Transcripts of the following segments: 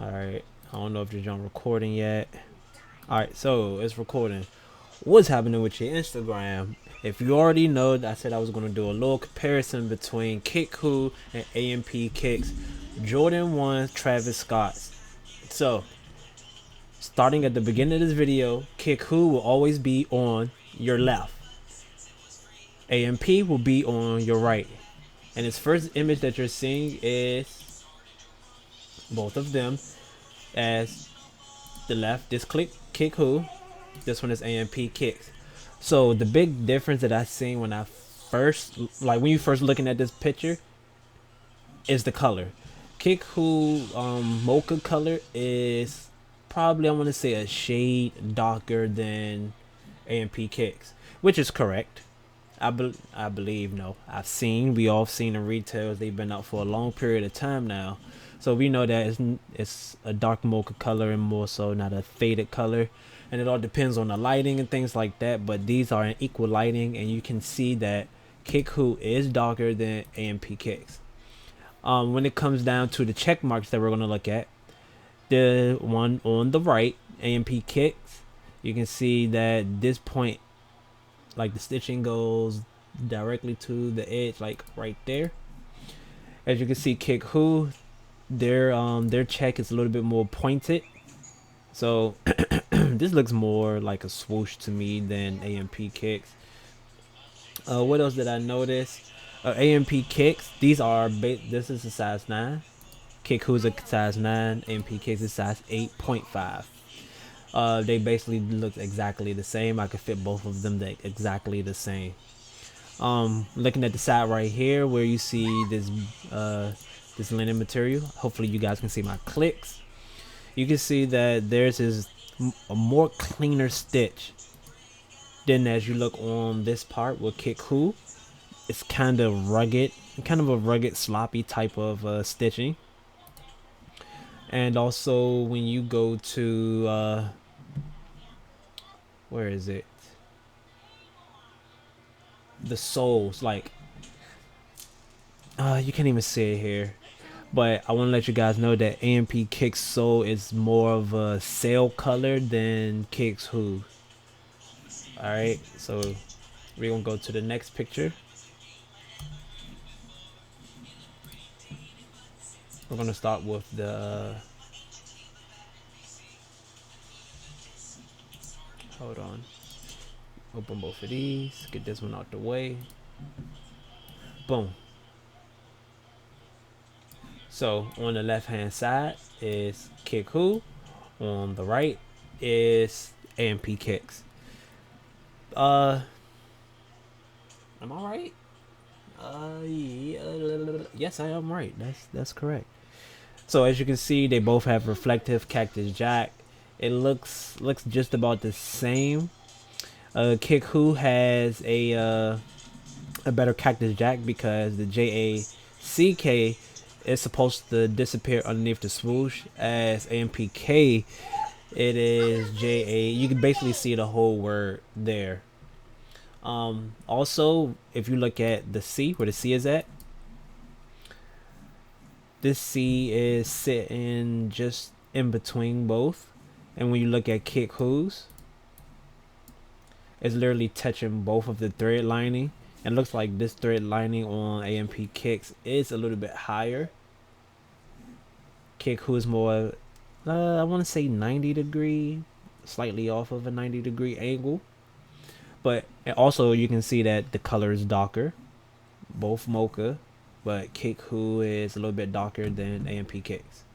Alright, I don't know if you're on recording yet. Alright, so it's recording. What's happening with your Instagram? If you already know, I said I was going to do a little comparison between kickwho and anpkickz Jordan 1 Travis Scott's. So, starting at the beginning of this video, kickwho will always be on your left. AMP will be on your right. And its first image that you're seeing is both of them as the left. This kickwho, this one is anpkickz. So the big difference that I seen when I first, when you first looking at this picture, is the color. Kickwho mocha color is probably, I want to say, a shade darker than anpkickz, which is correct. I believe, no, we all seen in retails, they've been out for a long period of time now, so we know that it's a dark mocha color and more so not a faded color, and it all depends on the lighting and things like that, but these are in equal lighting, and you can see that kickwho is darker than anpkickz. When it comes down to the check marks that we're going to look at, the one on the right, anpkickz, you can see that this point, like, the stitching goes directly to the edge, like right there. As you can see, kickwho, their check is a little bit more pointed, so this looks more like a swoosh to me than anpkickz. What else did I notice? anpkickz, this is a size 9, kickwho's a size 9, anpkickz is size 8.5. They basically look exactly the same. I could fit both of them exactly the same. Looking at the side right here where you see this this linen material, hopefully you guys can see my clicks. You can see that theirs is a more cleaner stitch than as you look on this part with kickwho. It's kind of rugged, a rugged, sloppy type of stitching. And also when you go to where is it? The soles, like, you can't even see it here, but I want to let you guys know that anpkickz sole is more of a sail color than kickwho. Alright, so we're gonna go to the next picture. We're gonna start with the hold on, open both of these, get this one out the way. Boom. So on the left hand side is kickwho, on the right is anpkickz. Am I right? Yeah, yes, I am right. That's correct. So as you can see, they both have reflective cactus jack. It looks just about the same. Kickwho has a better cactus jack because the JACK is supposed to disappear underneath the swoosh. As AMPK, it is JA. You can basically see the whole word there. Also, if you look at the C, where the C is at, this C is sitting just in between both. And when you look at kickwho's, it's literally touching both of the thread lining. It looks like this thread lining on anpkickz is a little bit higher. Kickwho is more, I want to say 90 degree, slightly off of a 90-degree angle. But also you can see that the color is darker, both mocha, but kickwho is a little bit darker than anpkickz.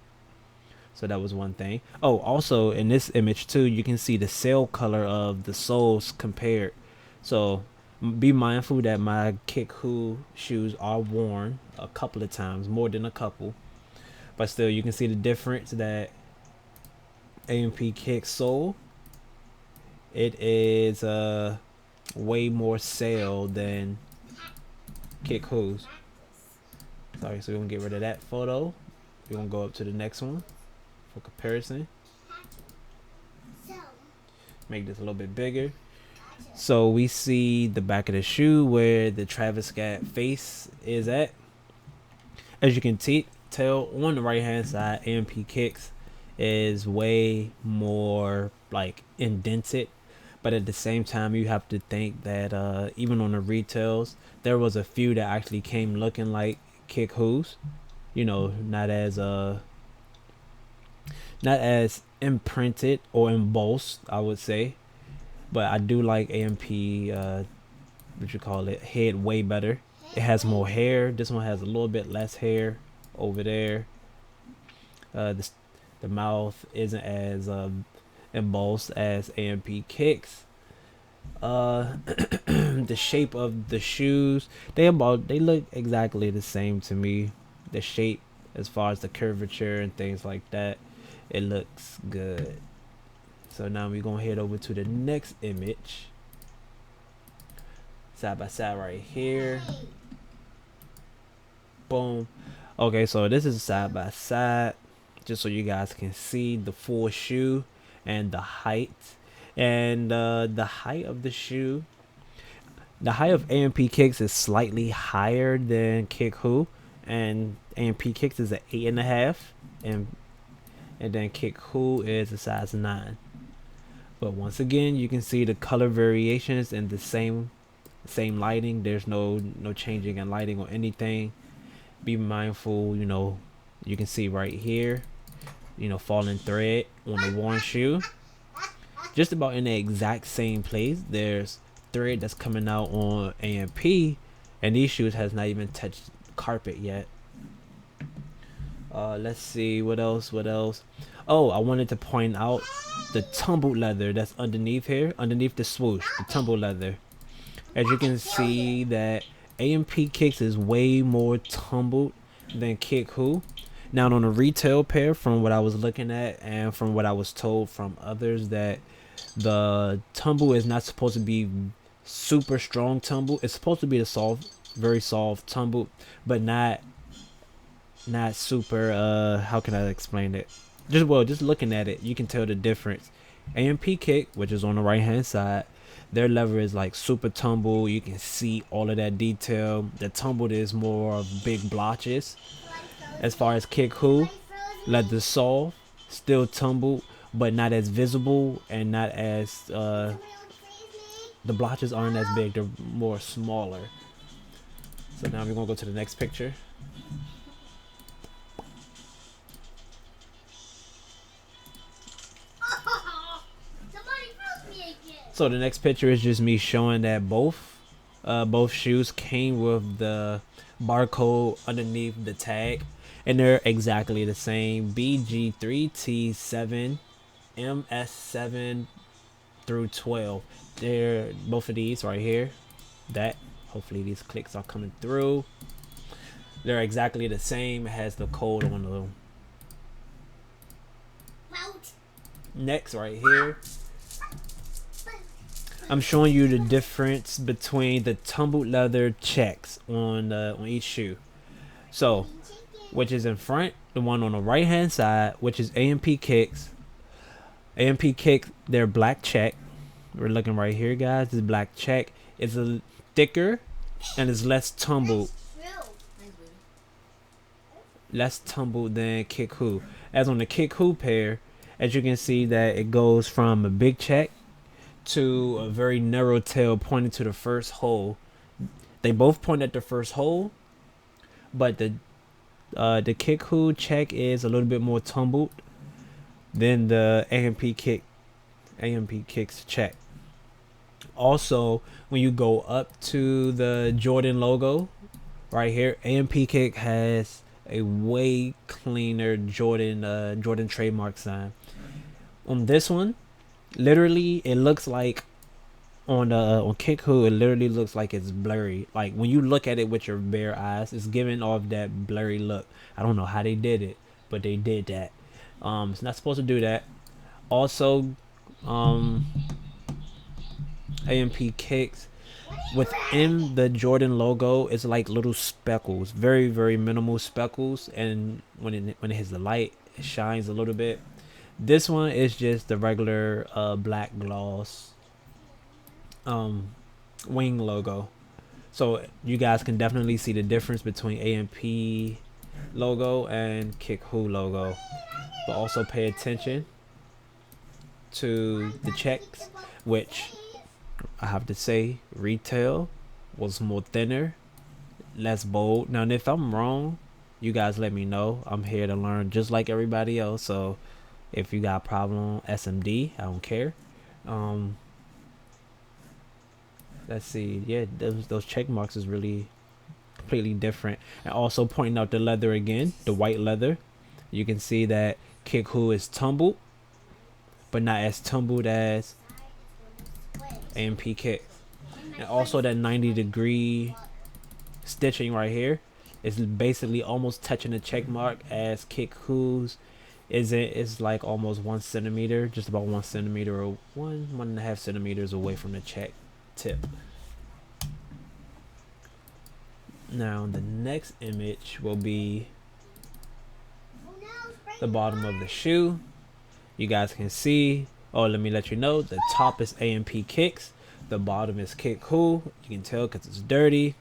So that was one thing. Oh, also in this image too, you can see the sail color of the soles compared. So be mindful that my kickwho shoes are worn a couple of times, more than a couple, but still you can see the difference that anpkickz sole, it is way more sail than kickwho's. Sorry, so we're gonna get rid of that photo. We're gonna go up to the next one for comparison. Make this a little bit bigger. So we see the back of the shoe where the Travis Scott face is at. As you can tell on the right hand side, anpkickz is way more like indented, but at the same time you have to think that even on the retails there was a few that actually came looking like kickwho's, you know, not as imprinted or embossed, I would say. But I do like AMP, what you call it, head way better. It has more hair. This one has a little bit less hair over there. The mouth isn't as embossed as anpkickz. The shape of the shoes, they look exactly the same to me. The shape, as far as the curvature and things like that, it looks good. So now we're gonna head over to the next image, side by side right here. Boom. Okay, so this is side by side, just so you guys can see the full shoe and the height. And the height of the shoe, the height of anpkickz is slightly higher than kickwho, and anpkickz is an 8.5, and then kickwho is a size 9. But once again, you can see the color variations in the same lighting. There's no changing in lighting or anything. Be mindful, you know, you can see right here, you know, falling thread on the worn shoe. Just about in the exact same place, there's thread that's coming out on AMP, and these shoes has not even touched carpet yet. Let's see what else. Oh, I wanted to point out the tumbled leather that's underneath here, underneath the swoosh, the tumbled leather. As you can see, that anpkickz is way more tumbled than kickwho. Now on a retail pair, from what I was looking at and from what I was told from others, that the tumble is not supposed to be super strong tumble. It's supposed to be a soft, very soft tumble, but not super how can I explain it? Just looking at it, you can tell the difference. anpkickz, which is on the right hand side, their leather is like super tumble. You can see all of that detail. The tumbled is more of big blotches. As far as kickwho, leather soft, still tumbled, but not as visible, and not as the blotches aren't as big. They're more smaller. So now we're gonna go to the next picture. So the next picture is just me showing that both shoes came with the barcode underneath the tag, and they're exactly the same. BG3T7 MS7 through 12. They're both of these right here. That hopefully these clicks are coming through. They're exactly the same. It has the code on them. Next right here, I'm showing you the difference between the tumbled leather checks on each shoe. So, which is in front, the one on the right hand side, which is anpkickz. anpkickz, their black check. We're looking right here, guys. This black check is a thicker and is less tumbled. Less tumbled than kickwho. As on the kickwho pair, as you can see, that it goes from a big check to a very narrow tail pointing to the first hole. They both point at the first hole, but the kickwho check is a little bit more tumbled than the anpkickz check. Also, when you go up to the Jordan logo right here, anpkickz has a way cleaner Jordan trademark sign. On this one, literally it looks like on kickwho, it literally looks like it's blurry. Like when you look at it with your bare eyes, it's giving off that blurry look. I don't know how they did it, but they did that. It's not supposed to do that. Also, anpkickz, within the Jordan logo, it's like little speckles, very very minimal speckles, and when it hits the light, it shines a little bit. This one is just the regular black gloss wing logo. So you guys can definitely see the difference between AMP logo and kickwho logo. But also pay attention to the checks, which I have to say retail was more thinner, less bold. Now if I'm wrong, you guys let me know. I'm here to learn just like everybody else. So if you got a problem SMD, I don't care. Let's see. Yeah, those check marks is really completely different. And also pointing out the leather again, the white leather. You can see that kickwho is tumbled, but not as tumbled as anpkickz. And also that 90-degree stitching right here is basically almost touching the check mark, as kickwho's is like almost 1 centimeter, just about 1 centimeter or 1.5 centimeters away from the check tip. Now the next image will be the bottom of the shoe. You guys can see, oh, let me let you know, the top is anpkickz, the bottom is kickwho. You can tell because it's dirty.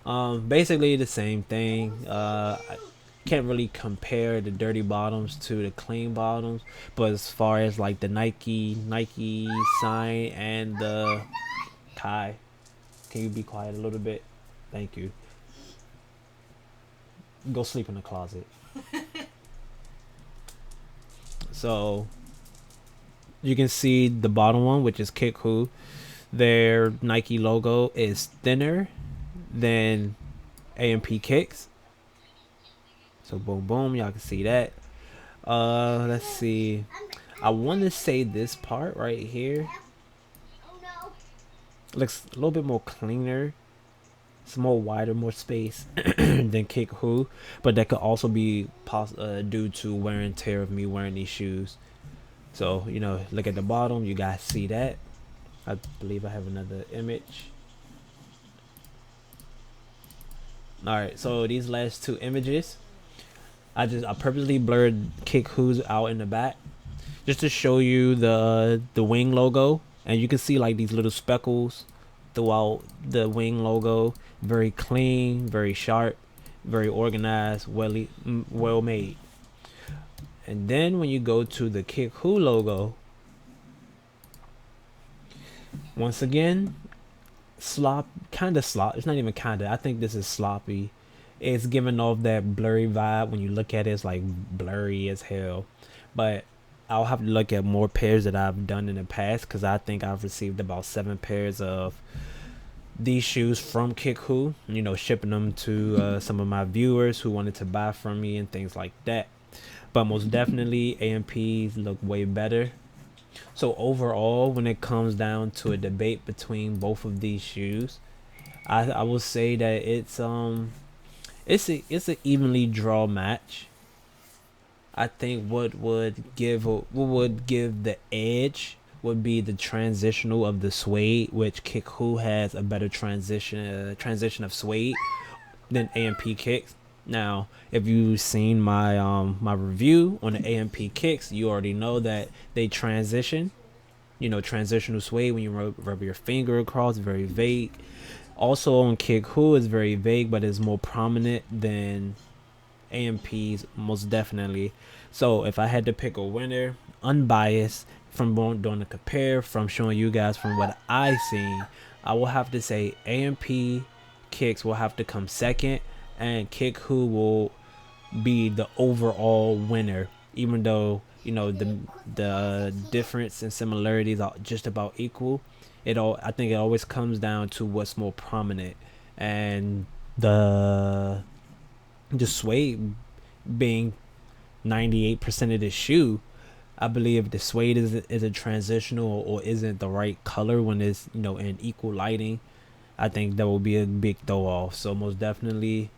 Basically the same thing. I can't really compare the dirty bottoms to the clean bottoms, but as far as like the Nike sign and the tie, can you be quiet a little bit? Thank you. Go sleep in the closet. So you can see the bottom one, which is kickwho, their Nike logo is thinner than anpkickz. So boom boom, y'all can see that. Let's see, I want to say this part right here looks a little bit more cleaner. It's more wider, more space than kickwho, but that could also be due to wear and tear of me wearing these shoes. So you know, look at the bottom, you guys see that. I believe I have another image. Alright, so these last two images, I purposely blurred kickwho's out in the back just to show you the wing logo, and you can see like these little speckles throughout the wing logo. Very clean, very sharp, very organized, well made. And then when you go to the kickwho logo, once again, it's not even kinda, I think this is sloppy. It's giving off that blurry vibe. When you look at it, it's like blurry as hell. But I'll have to look at more pairs that I've done in the past, because I think I've received about 7 pairs of these shoes from kickwho, you know, shipping them to some of my viewers who wanted to buy from me and things like that. But most definitely AMPs look way better. So overall, when it comes down to a debate between both of these shoes, I will say that it's an evenly draw match. I think what would give the edge would be the transitional of the suede, which kickwho has a better transition of suede than anpkickz. Now, if you've seen my my review on the anpkickz, you already know that they transition. You know, transitional suede, when you rub your finger across, very vague. Also on kickwho is very vague, but is more prominent than AMPs, most definitely. So if I had to pick a winner, unbiased, from doing the compare, from showing you guys from what I seen, I will have to say anpkickz will have to come second, and kickwho will be the overall winner, even though, you know, the difference and similarities are just about equal. I think it always comes down to what's more prominent, and the suede being 98% of the shoe, I believe the suede is a transitional or isn't the right color when it's, you know, in equal lighting. I think that will be a big throw off. So most definitely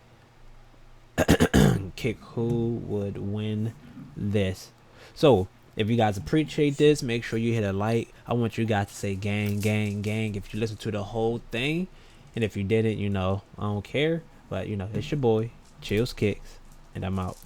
kickwho would win this. So if you guys appreciate this, make sure you hit a like. I want you guys to say gang gang gang if you listen to the whole thing, and if you didn't, you know, I don't care. But you know, it's your boy Chills Kicks, and I'm out.